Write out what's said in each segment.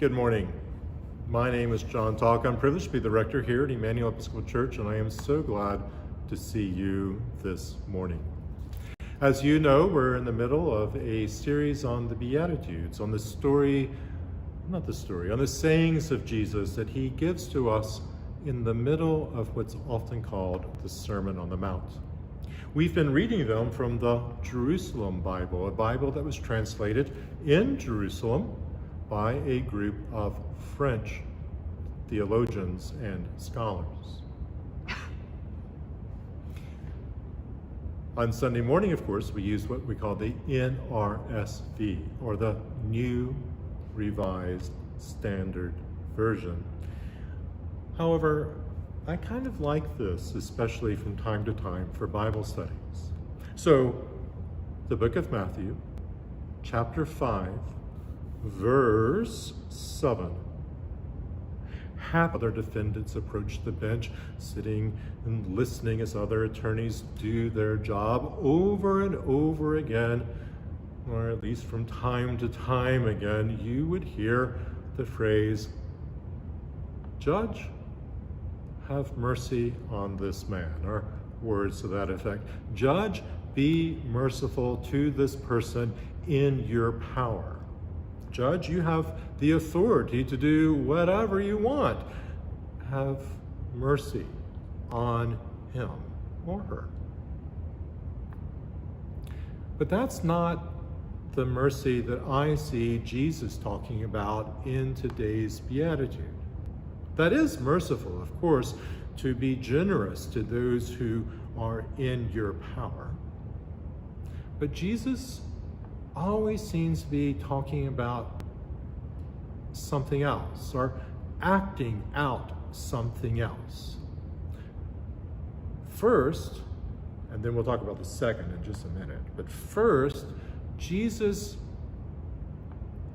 Good morning. My name is John Talk. I'm privileged to be the rector here at Emmanuel Episcopal Church, and I am so glad to see you this morning. As you know, we're in the middle of a series on the Beatitudes, on the sayings of Jesus that he gives to us in the middle of what's often called the Sermon on the Mount. We've been reading them from the Jerusalem Bible, a Bible that was translated in Jerusalem by a group of French theologians and scholars. On Sunday morning, of course, we use what we call the NRSV, or the New Revised Standard Version. However, I kind of like this, especially from time to time for Bible studies. So, the book of Matthew, chapter 5, verse 7. Half other defendants approach the bench, sitting and listening as other attorneys do their job over and over again, or at least from time to time again, you would hear the phrase, "Judge, have mercy on this man," or words to that effect. Judge, be merciful to this person in your power. Judge, you have the authority to do whatever you want. Have mercy on him or her. But that's not the mercy that I see Jesus talking about in today's Beatitude. That is merciful, of course, to be generous to those who are in your power. But Jesus always seems to be talking about something else, or acting out something else. First, and then we'll talk about the second in just a minute, but first, Jesus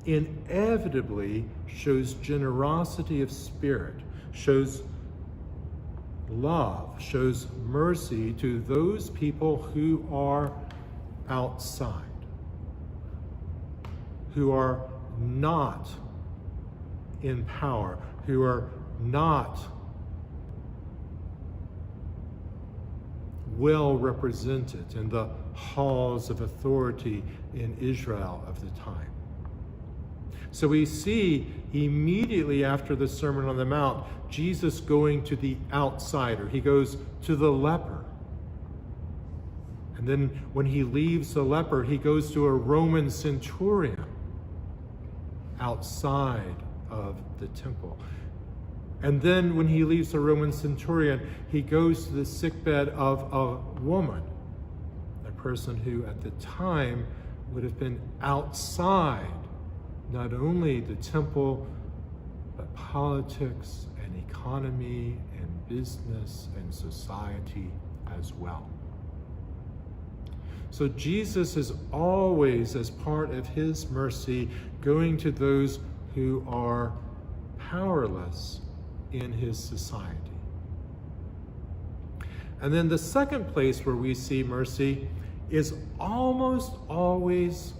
inevitably shows generosity of spirit, shows love, shows mercy to those people who are outside, who are not in power, who are not well represented in the halls of authority in Israel of the time. So we see immediately after the Sermon on the Mount, Jesus going to the outsider. He goes to the leper. And then when he leaves the leper, he goes to a Roman centurion outside of the temple. And then when he leaves the Roman centurion, he goes to the sickbed of a woman, a person who at the time would have been outside not only the temple, but politics and economy and business and society as well. So Jesus is always, as part of his mercy, going to those who are powerless in his society. And then the second place where we see mercy is almost always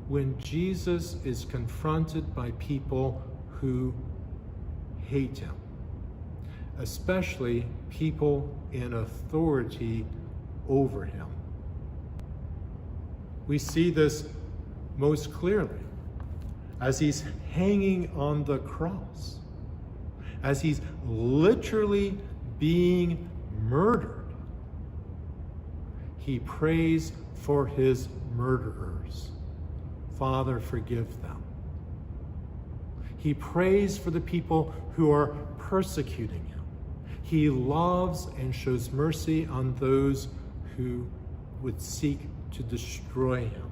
when Jesus is confronted by people who hate him, especially people in authority over him. We see this most clearly as he's hanging on the cross, as he's literally being murdered. He prays for his murderers. Father, forgive them. He prays for the people who are persecuting him. He loves and shows mercy on those who would seek to destroy him.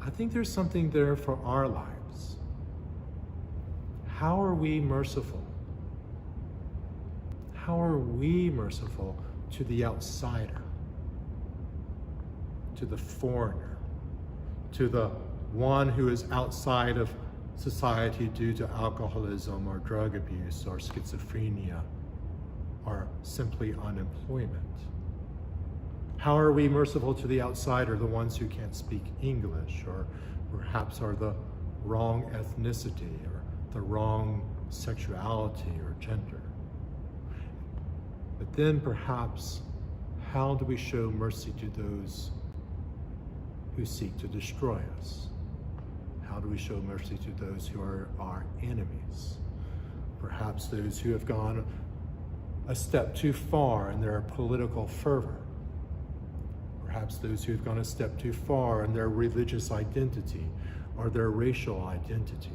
I think there's something there for our lives. How are we merciful? How are we merciful to the outsider, to the foreigner, to the one who is outside of society due to alcoholism or drug abuse or schizophrenia are simply unemployment? How are we merciful to the outsider, the ones who can't speak English, or perhaps are the wrong ethnicity, or the wrong sexuality or gender? But then perhaps, how do we show mercy to those who seek to destroy us? How do we show mercy to those who are our enemies? Perhaps those who have gone a step too far in their political fervor. Perhaps those who have gone a step too far in their religious identity or their racial identity.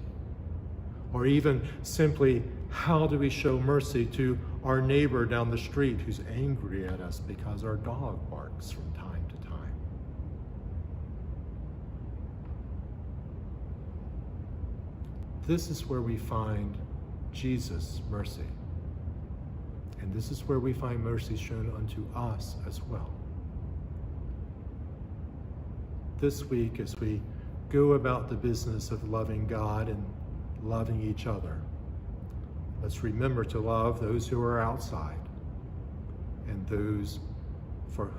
Or even simply, how do we show mercy to our neighbor down the street who's angry at us because our dog barks from time to time? This is where we find Jesus' mercy. And this is where we find mercy shown unto us as well. This week, as we go about the business of loving God and loving each other, let's remember to love those who are outside and those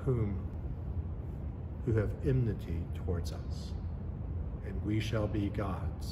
who have enmity towards us. And we shall be God's.